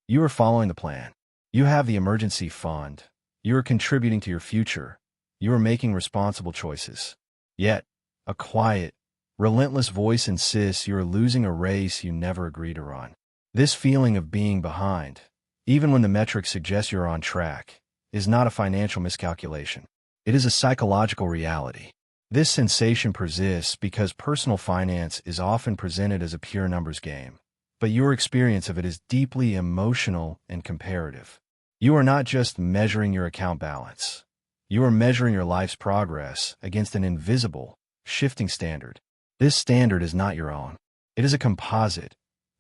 You are following the plan. You have the emergency fund. You are contributing to your future. You are making responsible choices. Yet, a quiet, relentless voice insists you are losing a race you never agreed to run. This feeling of being behind, even when the metrics suggest you're on track, is not a financial miscalculation. It is a psychological reality. This sensation persists because personal finance is often presented as a pure numbers game, but your experience of it is deeply emotional and comparative. You are not just measuring your account balance. You are measuring your life's progress against an invisible, shifting standard. This standard is not your own. It is a composite,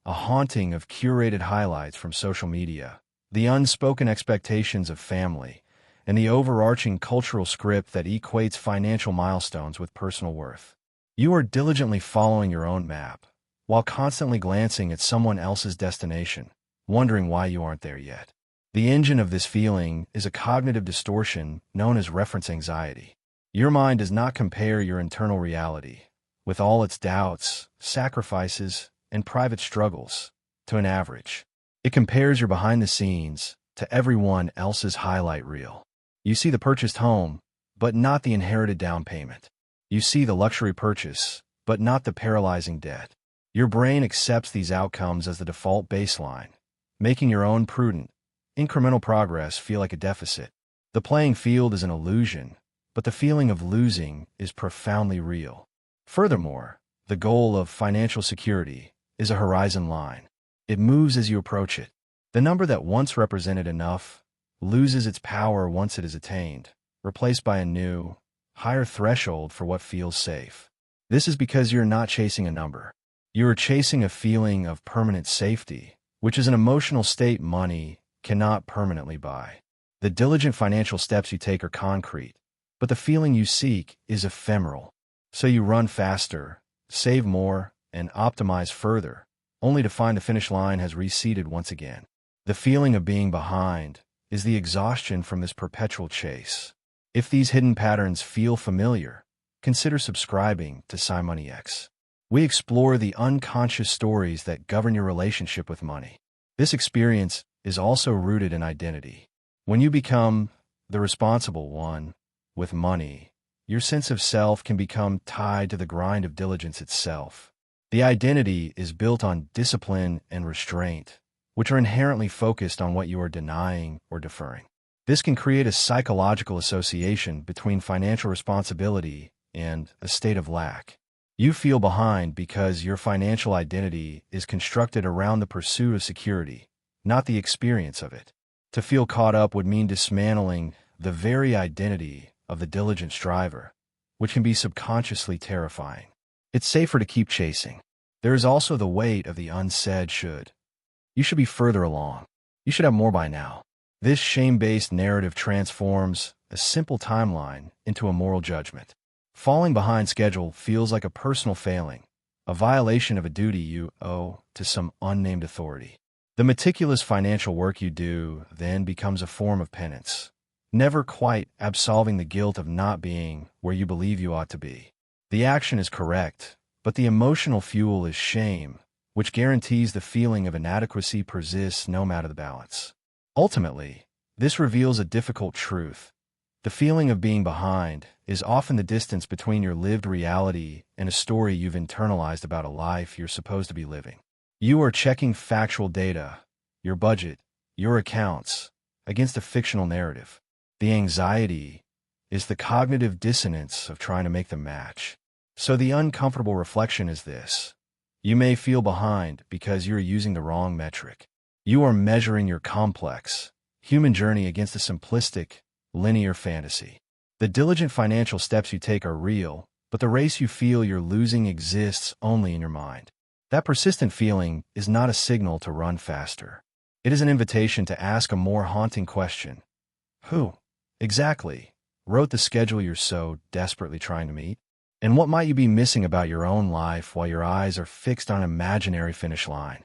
a haunting of curated highlights from social media, the unspoken expectations of family, and the overarching cultural script that equates financial milestones with personal worth. You are diligently following your own map, while constantly glancing at someone else's destination, wondering why you aren't there yet. The engine of this feeling is a cognitive distortion known as reference anxiety. Your mind does not compare your internal reality, with all its doubts, sacrifices, and private struggles, to an average. It compares your behind the scenes to everyone else's highlight reel. You see the purchased home, but not the inherited down payment. You see the luxury purchase, but not the paralyzing debt. Your brain accepts these outcomes as the default baseline, making your own prudent, incremental progress feel like a deficit. The playing field is an illusion, but the feeling of losing is profoundly real. Furthermore, the goal of financial security is a horizon line. It moves as you approach it. The number that once represented enough loses its power once it is attained, replaced by a new, higher threshold for what feels safe. This is because you're not chasing a number. You are chasing a feeling of permanent safety, which is an emotional state money cannot permanently buy. The diligent financial steps you take are concrete, but the feeling you seek is ephemeral. So you run faster, save more, and optimize further, only to find the finish line has receded once again. The feeling of being behind is the exhaustion from this perpetual chase. If these hidden patterns feel familiar, consider subscribing to SciMoneyX. We explore the unconscious stories that govern your relationship with money. This experience is also rooted in identity. When you become the responsible one with money, your sense of self can become tied to the grind of diligence itself. The identity is built on discipline and restraint, which are inherently focused on what you are denying or deferring. This can create a psychological association between financial responsibility and a state of lack. You feel behind because your financial identity is constructed around the pursuit of security, not the experience of it. To feel caught up would mean dismantling the very identity of the diligent striver, which can be subconsciously terrifying. It's safer to keep chasing. There is also the weight of the unsaid should. You should be further along. You should have more by now. This shame-based narrative transforms a simple timeline into a moral judgment. Falling behind schedule feels like a personal failing, a violation of a duty you owe to some unnamed authority. The meticulous financial work you do then becomes a form of penance, never quite absolving the guilt of not being where you believe you ought to be. The action is correct, but the emotional fuel is shame, which guarantees the feeling of inadequacy persists no matter the balance. Ultimately, this reveals a difficult truth. The feeling of being behind is often the distance between your lived reality and a story you've internalized about a life you're supposed to be living. You are checking factual data, your budget, your accounts, against a fictional narrative. The anxiety is the cognitive dissonance of trying to make them match. So the uncomfortable reflection is this. You may feel behind because you're using the wrong metric. You are measuring your complex, human journey against a simplistic, linear fantasy. The diligent financial steps you take are real, but the race you feel you're losing exists only in your mind. That persistent feeling is not a signal to run faster. It is an invitation to ask a more haunting question. Who, exactly, wrote the schedule you're so desperately trying to meet? And what might you be missing about your own life while your eyes are fixed on an imaginary finish line?